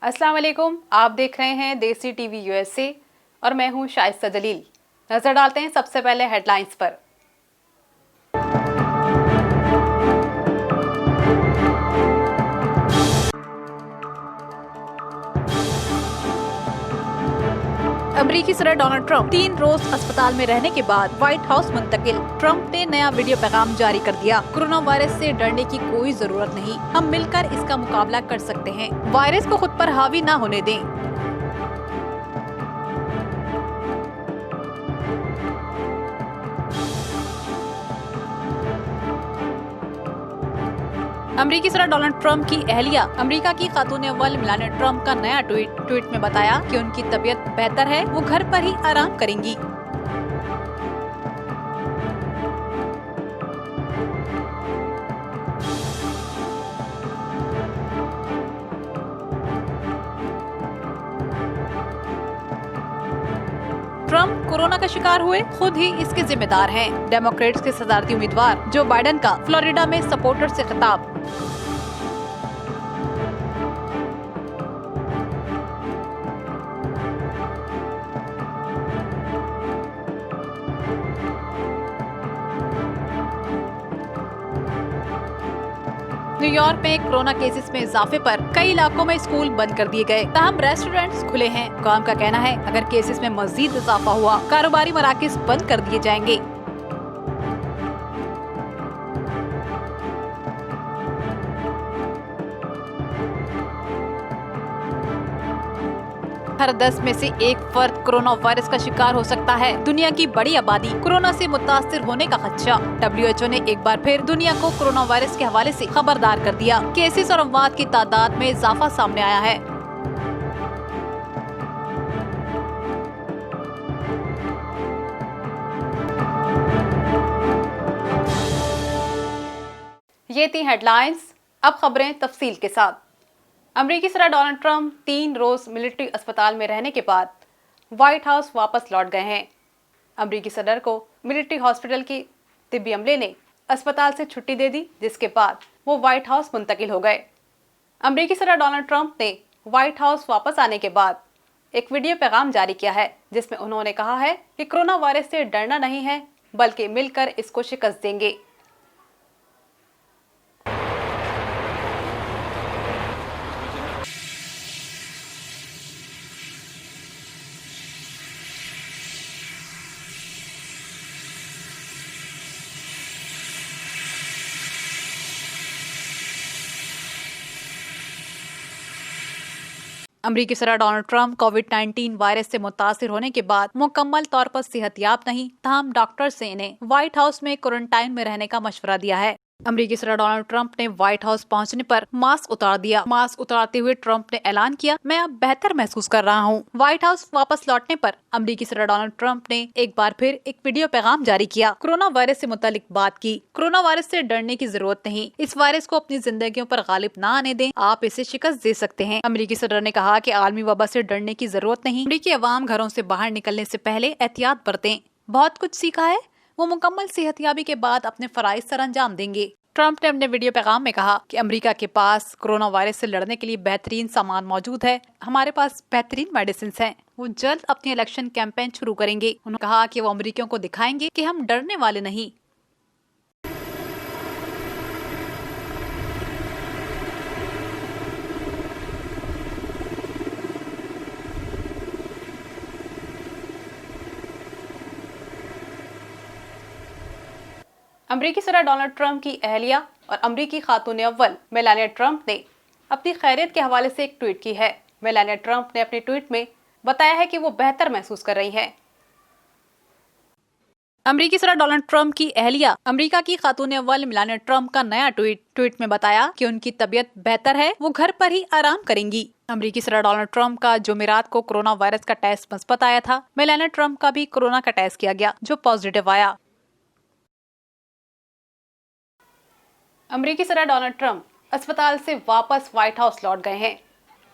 अस्सलाम वालेकुम, आप देख रहे हैं देसी टीवी यूएसए और मैं हूं शाइस्ता जलील। नजर डालते हैं सबसे पहले हेडलाइंस पर। अमेरिकी सदर डोनाल्ड ट्रंप 3 रोज अस्पताल में रहने के बाद व्हाइट हाउस मुंतकिल। ट्रंप ने नया वीडियो पैगाम जारी कर दिया। कोरोना वायरस से डरने की कोई जरूरत नहीं, हम मिलकर इसका मुकाबला कर सकते हैं। वायरस को खुद पर हावी न होने दें। अमेरिकी सदर डोनाल्ड ट्रंप की अहलिया अमेरिका की खातून अव्वल मेलानिया ट्रंप का नया ट्वीट में बताया कि उनकी तबीयत बेहतर है, वो घर पर ही आराम करेंगी। ट्रंप कोरोना का शिकार हुए, खुद ही इसके जिम्मेदार हैं। डेमोक्रेट्स के सदारती उम्मीदवार जो बाइडेन का फ्लोरिडा में सपोर्टर से खिताब। न्यूयॉर्क में कोरोना केसेस में इजाफे पर कई इलाकों में स्कूल बंद कर दिए गए, तहम रेस्टोरेंट्स खुले हैं। हुकाम का कहना है अगर केसेस में मजीद इजाफा हुआ, कारोबारी मराकज बंद कर दिए जाएंगे। हर 10 में से एक फर्द कोरोना वायरस का शिकार हो सकता है। दुनिया की बड़ी आबादी कोरोना से मुतासिर होने का खदशा। WHO ने एक बार फिर दुनिया को कोरोना वायरस के हवाले से खबरदार कर दिया। केसेस और अमवात की तादाद में इजाफा सामने आया है। ये थी हेडलाइंस, अब खबरें तफसील के साथ। अमेरिकी सदर डोनाल्ड ट्रंप 3 रोज मिलिट्री अस्पताल में रहने के बाद व्हाइट हाउस वापस लौट गए हैं। अमेरिकी सदर को मिलिट्री हॉस्पिटल की तिब्बी अमले ने अस्पताल से छुट्टी दे दी, जिसके बाद वो व्हाइट हाउस मुंतकिल हो गए। अमेरिकी सदर डोनाल्ड ट्रंप ने व्हाइट हाउस वापस आने के बाद एक वीडियो पैगाम जारी किया है, जिसमें उन्होंने कहा है कि कोरोना वायरस से डरना नहीं है, बल्कि मिलकर इसको शिकस्त देंगे। अमेरिकी सदर डोनाल्ड ट्रंप कोविड-19 वायरस से मुतासिर होने के बाद मुकम्मल तौर पर सेहतयाब नहीं, तहम डॉक्टर्स ने इन्हें व्हाइट हाउस में क्वारंटाइन में रहने का मशवरा दिया है। अमेरिकी सदर डोनाल्ड ट्रंप ने व्हाइट हाउस पहुंचने पर मास्क उतार दिया। मास्क उतारते हुए ट्रंप ने ऐलान किया, मैं अब बेहतर महसूस कर रहा हूं। व्हाइट हाउस वापस लौटने पर अमेरिकी सदर डोनाल्ड ट्रंप ने एक बार फिर एक वीडियो पैगाम जारी किया। कोरोना वायरस से मुतालिक बात की। कोरोना वायरस से डरने की जरूरत नहीं, इस वायरस को अपनी जिंदगियों पर गालिब न आने दें, आप इसे शिकस्त दे सकते हैं। अमेरिकी सदर ने कहा कि आलमी वबा से डरने की जरूरत नहीं। अमेरिकी अवाम घरों से बाहर निकलने से पहले एहतियात बरतें। बहुत कुछ सीखा है, वो मुकम्मल सेहतयाबी के बाद अपने फराइज सर अंजाम देंगे। ट्रंप ने अपने वीडियो पैगाम में कहा कि अमेरिका के पास कोरोना वायरस से लड़ने के लिए बेहतरीन सामान मौजूद है, हमारे पास बेहतरीन मेडिसिन हैं। वो जल्द अपनी इलेक्शन कैंपेन शुरू करेंगे। उन्होंने कहा कि वो अमेरिकियों को दिखाएंगे कि हम डरने वाले नहीं। अमेरिकी सदर डोनाल्ड ट्रंप की अहलिया और अमेरिकी खातून अव्वल मेलानिया ट्रंप ने अपनी खैरियत के हवाले से एक ट्वीट की है। मेलानिया ट्रंप ने अपने ट्वीट में बताया है कि वो बेहतर महसूस कर रही हैं। अमेरिकी सदर डोनाल्ड ट्रंप की अहलिया अमेरिका की खातून अव्वल मेलानिया ट्रंप का नया ट्वीट में बताया कि उनकी तबीयत बेहतर है, वो घर पर ही आराम करेंगी। अमेरिकी सदर डोनाल्ड ट्रंप का जुमेरात को कोरोना वायरस का टेस्ट मुस्बत आया था। मेलानिया ट्रंप का भी कोरोना का टेस्ट किया गया, जो पॉजिटिव आया। अमेरिकी सदर डोनाल्ड ट्रंप अस्पताल से वापस व्हाइट हाउस लौट गए हैं।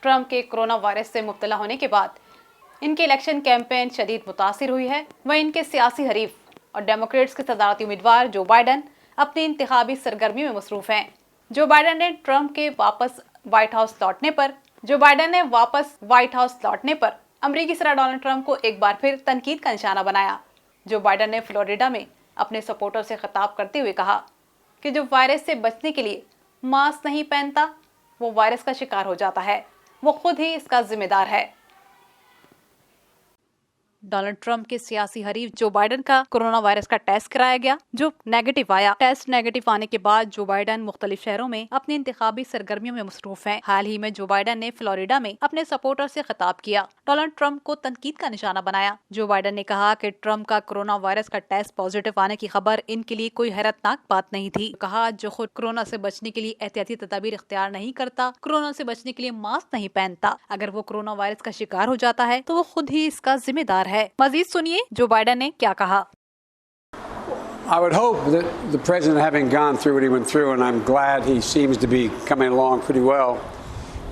ट्रंप के कोरोना वायरस से मुब्तला होने के बाद इनके इलेक्शन कैंपेन शदीद मुतासिर हुई है। वहीं इनके सियासी हरीफ और डेमोक्रेट्स के सदारती उम्मीदवार जो बाइडेन अपनी इंतखाबी सरगर्मी में मसरूफ हैं। जो बाइडेन ने ट्रंप के वापस व्हाइट हाउस लौटने पर जो बाइडेन ने वापस व्हाइट हाउस लौटने पर अमेरिकी सदर डोनाल्ड ट्रंप को एक बार फिर तनकीद का निशाना बनाया। जो बाइडेन ने फ्लोरिडा में अपने सपोर्टर से खिताब करते हुए कहा कि जो वायरस से बचने के लिए मास्क नहीं पहनता वो वायरस का शिकार हो जाता है, वो खुद ही इसका जिम्मेदार है। डोनाल्ड ट्रंप के सियासी हरीफ जो बाइडेन का कोरोना वायरस का टेस्ट कराया गया, जो नेगेटिव आया। टेस्ट नेगेटिव आने के बाद जो बाइडेन मुख्तलिफ शहरों में अपनी इंतखाबी सरगर्मियों में मसरूफ हैं। हाल ही में जो बाइडेन ने फ्लोरिडा में अपने सपोर्टर से खिताब किया, डोनाल्ड ट्रंप को तनकीद का निशाना बनाया। जो बाइडेन ने कहा कि ट्रंप का कोरोना वायरस का टेस्ट पॉजिटिव आने की खबर इनके लिए कोई हैरतनाक बात नहीं थी। कहा जो खुद कोरोना से बचने के लिए एहतियाती तदाबीर इख्तियार नहीं करता, कोरोना से बचने के लिए मास्क नहीं पहनता, अगर वो कोरोना वायरस का शिकार हो जाता है तो वो खुद ही इसका जिम्मेदार है। मजीद सुनिए जो बाइडेन ने क्या कहा। I would hope that the president, having gone through what he went through, and I'm glad he seems to be coming along pretty well,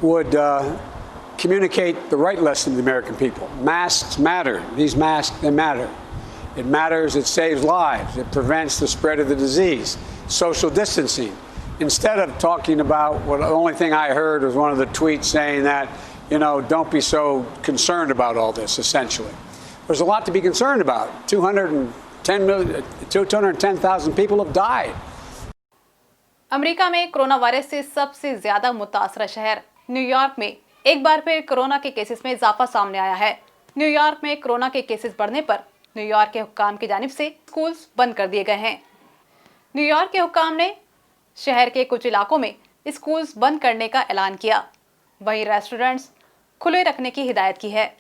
would communicate the right lesson to the American people. Masks matter. These masks, they matter. It matters. It saves lives. It prevents the spread of the disease. Social distancing. Instead of talking about what the only thing I heard was one of the tweets saying that, don't be so concerned about all this, essentially. There's a lot to be concerned about. 210,000 people have died. America में corona virus से सबसे ज्यादा मुतासरा शहर New York में एक बार फिर corona के cases में इजाफा सामने आया है। न्यूयॉर्क में कोरोना के केसेस बढ़ने पर न्यूयॉर्क के हुक्काम की जानिब से स्कूल्स बंद कर दिए गए हैं। न्यूयॉर्क के हुक्काम ने शहर के कुछ इलाकों में स्कूल्स बंद करने का ऐलान किया, वहीं रेस्टोरेंट्स खुले रखने की हिदायत की है।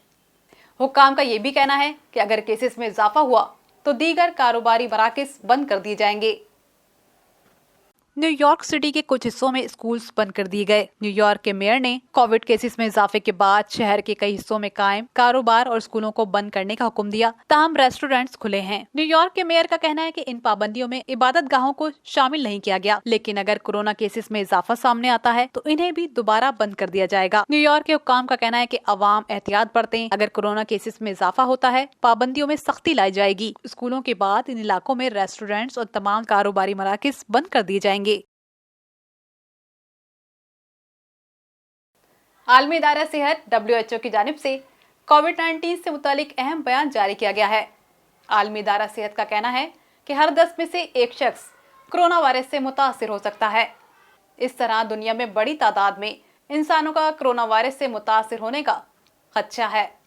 हुक्काम का ये भी कहना है कि अगर केसेस में इजाफा हुआ तो दीगर कारोबारी मराकज़ बंद कर दिए जाएंगे। न्यूयॉर्क सिटी के कुछ हिस्सों में स्कूल्स बंद कर दिए गए। न्यूयॉर्क के मेयर ने कोविड केसेस में इजाफे के बाद शहर के कई हिस्सों में कायम कारोबार और स्कूलों को बंद करने का हुक्म दिया, ताहम रेस्टोरेंट्स खुले हैं। न्यूयॉर्क के मेयर का कहना है कि इन पाबंदियों में इबादत गाहों को शामिल नहीं किया गया, लेकिन अगर कोरोना केसेस में इजाफा सामने आता है तो इन्हें भी दोबारा बंद कर दिया जाएगा। न्यूयॉर्क के हुक्काम का कहना है कि अवाम एहतियात बरतें, अगर कोरोना केसेस में इजाफा होता है पाबंदियों में सख्ती लाई जाएगी। स्कूलों के बाद इन इलाकों में रेस्टोरेंट्स और तमाम कारोबारी मराकज़ बंद कर दिए जाएंगे। आलमी इदारा सेहत WHO की जानिब से कोविड-19 से मुतालिक अहम बयान जारी किया गया है। आलमी इदारा सेहत का कहना है कि हर 10 में से एक शख्स कोरोना वायरस से मुतासिर हो सकता है। इस तरह दुनिया में बड़ी तादाद में इंसानों का कोरोना वायरस से मुतासिर होने का खदशा है।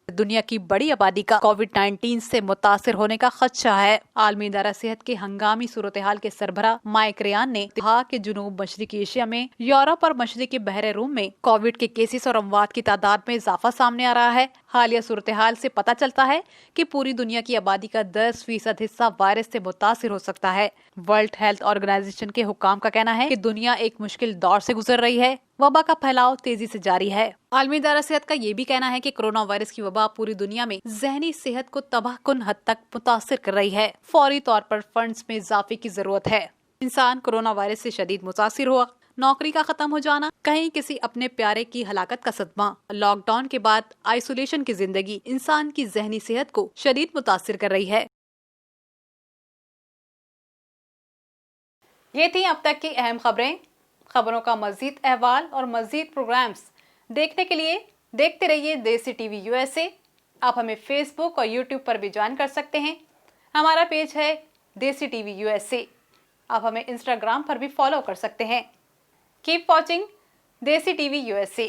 दुनिया की बड़ी आबादी का कोविड-19 से मुतासिर होने का खदशा है। आलमी इदारा सेहत के हंगामी सूरत हाल के सरबराह माइक रियान ने कहा कि जुनूब मशरिकी एशिया में यूरोप और मशरिकी बहरे रूम में कोविड के केसेस और अमवात की तादाद में इजाफा सामने आ रहा है। हालिया सूरत हाल से पता चलता है कि पूरी दुनिया की आबादी का 10% हिस्सा वायरस से मुतासिर हो सकता है। वर्ल्ड हेल्थ ऑर्गेनाइजेशन के हुक्काम का कहना है कि दुनिया एक मुश्किल दौर से गुजर रही है। वबा का फैलाव तेजी से जारी है। आलमी इदारा सेहत का ये भी कहना है कि कोरोना वायरस की वबा पूरी दुनिया में ज़हनी सेहत को तबाहकुन हद तक मुतासिर कर रही है। फौरी तौर पर फंड्स में इजाफे की जरूरत है। इंसान कोरोना वायरस से शदीद मुतासिर हुआ, नौकरी का खत्म हो जाना, कहीं किसी अपने प्यारे की हलाकत का सदमा, लॉकडाउन के बाद आइसोलेशन की जिंदगी इंसान की ज़हनी सेहत को शदीद मुतासिर कर रही है। ये थी अब तक की अहम खबरें। खबरों का मजीद अहवाल और मजीद प्रोग्राम्स देखने के लिए देखते रहिए देसी टीवी USA। आप हमें फेसबुक और यूट्यूब पर भी ज्वाइन कर सकते हैं। हमारा पेज है देसी टीवी USA। आप हमें इंस्टाग्राम पर भी फॉलो कर सकते हैं। कीप वॉचिंग देसी टीवी USA।